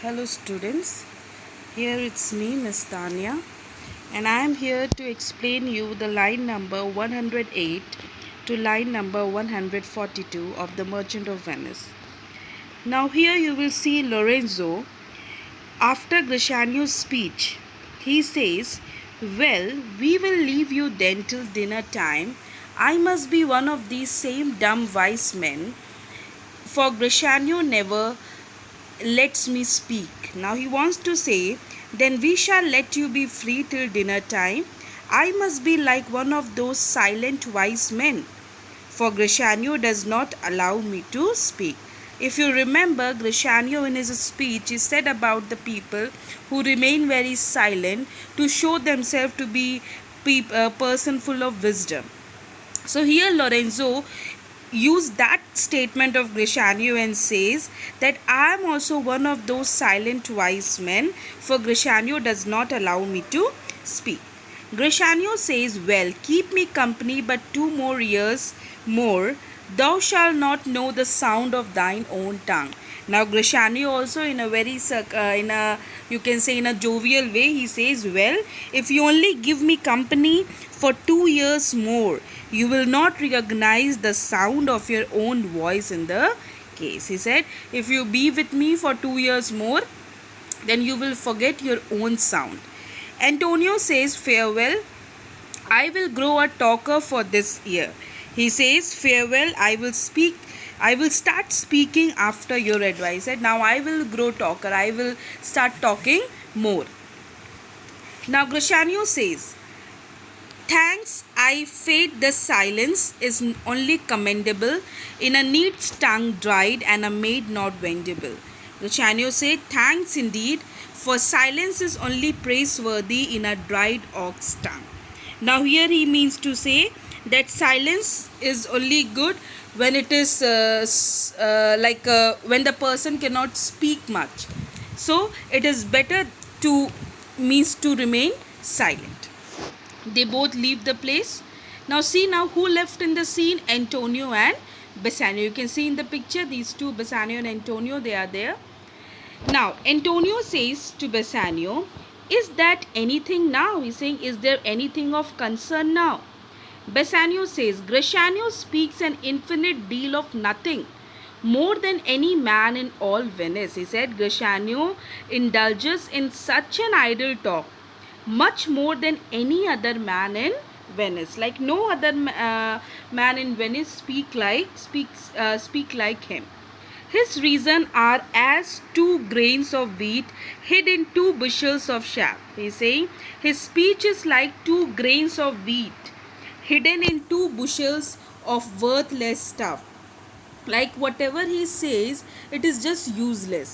Hello students, here it's me Miss Tanya and I am here to explain you the line number 108 to line number 142 of The Merchant of Venice. Now here you will see Lorenzo after Grishanio's speech. He says, "Well, we will leave you then till dinner time. I must be one of these same dumb wise men, for Grishanio never lets me speak." Now he wants to say, "Then we shall let you be free till dinner time. I must be like one of those silent wise men, for Grishanio does not allow me to speak." If you remember, Grishanio in his speech he said about the people who remain very silent to show themselves to be a person full of wisdom. So here Lorenzo used that statement of Grishanio and says that I am also one of those silent wise men, for Grishanio does not allow me to speak. Grishanio says, "Well, keep me company but 2 more years more, thou shalt not know the sound of thine own tongue." Now Grishanio also in a very you can say in a jovial way he says, "Well, if you only give me company for 2 years more, you will not recognize the sound of your own voice in the case." He said, if you be with me for 2 years more, then you will forget your own sound. Antonio says, "Farewell, I will grow a talker for this year." He says, "Farewell, I will start speaking after your advice." And now I will grow talker. I will start talking more. Now Grishanio says, "Thanks, I fate the silence is only commendable in a neat's tongue dried and a maid not vendible." Grishanio said, "Thanks indeed, for silence is only praiseworthy in a dried ox tongue." Now here he means to say that silence is only good when it is when the person cannot speak much. So it is better to remain silent. They both leave the place. Now see now who left in the scene? Antonio and Bassanio. You can see in the picture these two, Bassanio and Antonio, they are there. Now Antonio says to Bassanio, "Is that anything now?" He's saying, "Is there anything of concern now?" Bassanio says, "Grishanio speaks an infinite deal of nothing, more than any man in all Venice." He said, "Grishanio indulges in such an idle talk, much more than any other man in Venice. Like no other man in Venice speak like him. His reasons are as 2 grains of wheat hid in 2 bushels of chaff." He is saying his speech is like 2 grains of wheat hidden in 2 bushels of worthless stuff. Like whatever he says, it is just useless.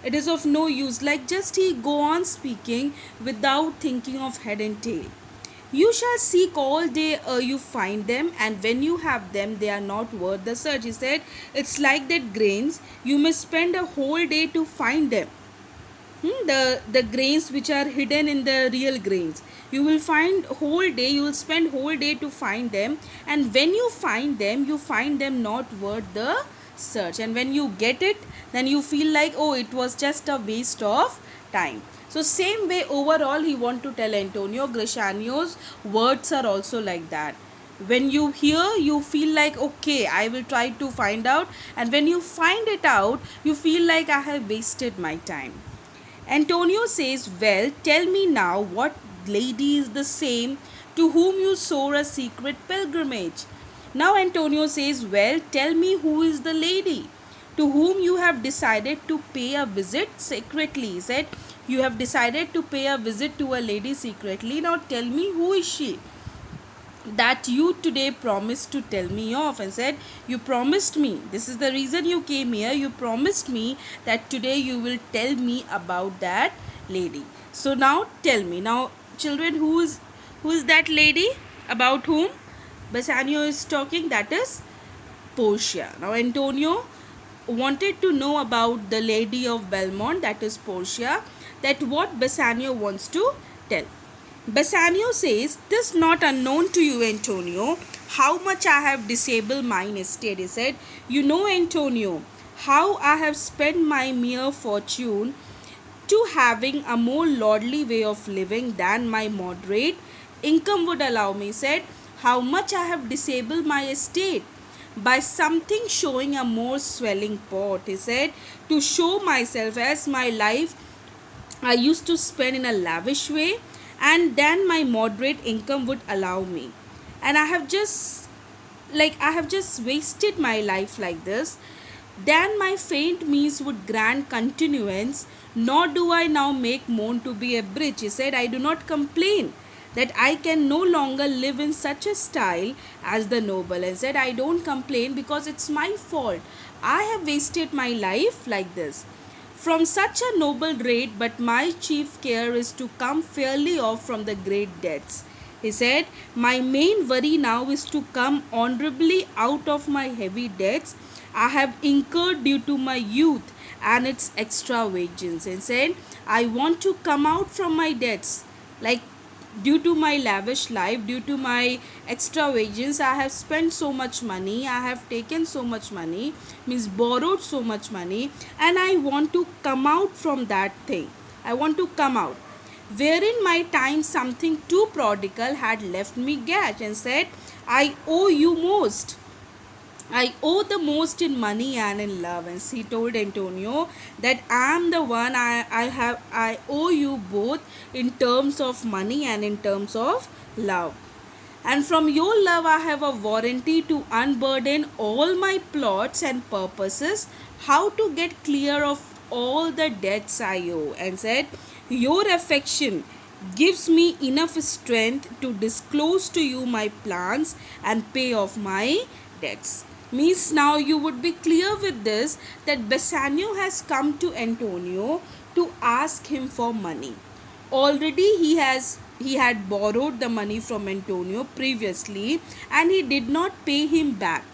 It is of no use. Like just he go on speaking without thinking of head and tail. "You shall seek all day ere you find them, and when you have them, they are not worth the search." He said, it's like that grains. You must spend a whole day to find them. The grains which are hidden in the real grains, you will find whole day, you will spend whole day to find them, and when you find them not worth the search, and when you get it, then you feel like, oh, it was just a waste of time. So same way overall he want to tell Antonio, Grishanio's words are also like that. When you hear, you feel like, okay, I will try to find out, and when you find it out, you feel like I have wasted my time. Antonio says, "Well, tell me now, what lady is the same to whom you swore a secret pilgrimage?" Now Antonio says, "Well, tell me who is the lady to whom you have decided to pay a visit secretly." He said, "You have decided to pay a visit to a lady secretly. Now tell me who is she that you today promised to tell me of." And said, "You promised me, this is the reason you came here, you promised me that today you will tell me about that lady. So now tell me." Now children, who is that lady about whom Bassanio is talking? That is Portia. Now Antonio wanted to know about the lady of Belmont, that is Portia, that what Bassanio wants to tell. Bassanio says, "'Tis not unknown to you, Antonio, how much I have disabled mine estate." He said, "You know, Antonio, how I have spent my mere fortune to having a more lordly way of living than my moderate income would allow me. He said, how much I have disabled my estate by something showing a more swelling pot. He said, to show myself as my life I used to spend in a lavish way, and then my moderate income would allow me. And I have just wasted my life like this. Then my faint means would grant continuance, nor do I now make moan to be a bridge. He said, I do not complain that I can no longer live in such a style as the noble. And said, I don't complain because it's my fault. I have wasted my life like this. From such a noble rate, but my chief care is to come fairly off from the great debts. He said, my main worry now is to come honorably out of my heavy debts I have incurred due to my youth and its extravagance. And said, I want to come out from my debts, like due to my lavish life, due to my extravagance. I have spent so much money, I have taken so much money, means borrowed so much money, and I want to come out from that thing. I want to come out. Wherein my time something too prodigal had left me gash. And said, I owe you most. I owe the most in money and in love. And he told Antonio that I am the one, I owe you both in terms of money and in terms of love. And from your love I have a warranty to unburden all my plots and purposes, how to get clear of all the debts I owe. And said, your affection gives me enough strength to disclose to you my plans and pay off my debts. Means now you would be clear with this that Bassanio has come to Antonio to ask him for money. Already he had borrowed the money from Antonio previously, and he did not pay him back.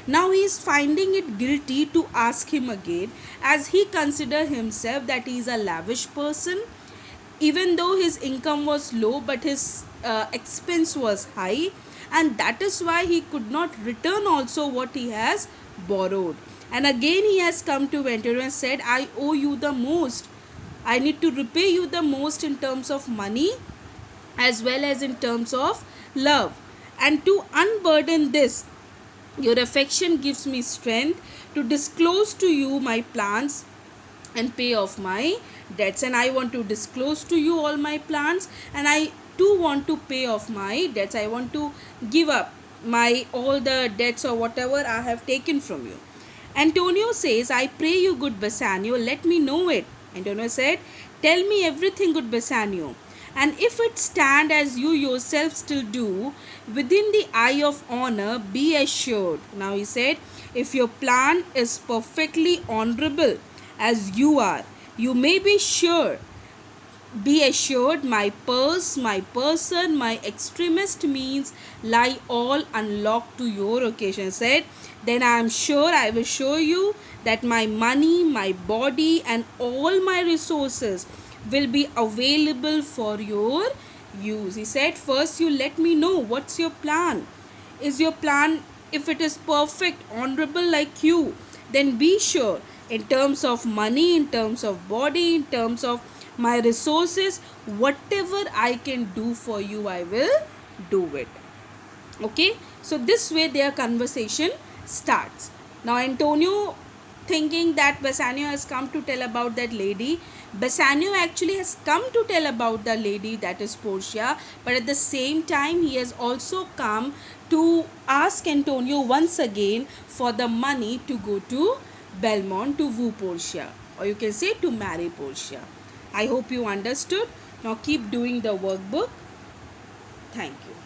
Now he is finding it guilty to ask him again, as he consider himself that he is a lavish person. Even though his income was low, but his expense was high, and that is why he could not return also what he has borrowed. And again he has come to Antonio and said, I owe you the most. I need to repay you the most in terms of money as well as in terms of love. And to unburden this, your affection gives me strength to disclose to you my plans and pay off my debts. And I want to disclose to you all my plans, and I too want to pay off my debts. I want to give up my all the debts or whatever I have taken from you. Antonio says, I pray you, good Bassanio, let me know it. Antonio said, tell me everything, good Bassanio, and if it stand as you yourself still do, within the eye of honor, be assured. Now he said, if your plan is perfectly honorable as you are, you may be assured my purse, my person, my extremist means lie all unlocked to your occasion. Said, then I am sure I will show you that my money, my body, and all my resources will be available for your use. He said, first you let me know what's your plan. Is your plan, if it is perfect, honorable like you, then be sure in terms of money, in terms of body, in terms of my resources, whatever I can do for you, I will do it. Okay, so this way their conversation starts. Now Antonio, thinking that Bassanio has come to tell about that lady, Bassanio actually has come to tell about the lady, that is Portia, but at the same time he has also come to ask Antonio once again for the money to go to Belmont to woo Portia, or you can say to marry Portia. I hope you understood. Now keep doing the workbook. Thank you.